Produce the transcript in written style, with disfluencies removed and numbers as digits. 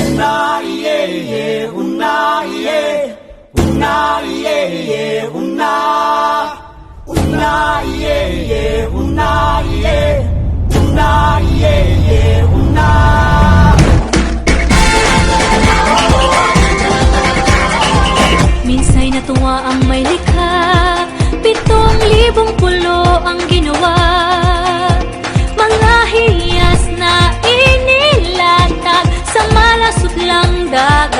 Una iye iye, una iye, una iye iye, una iye iye, una iye, una iye iye, una. Minsa'y natuwa ang may likha, 7,000 pulo ang ginawa. Mga hiyas na inilatag sa malasot lang dagat.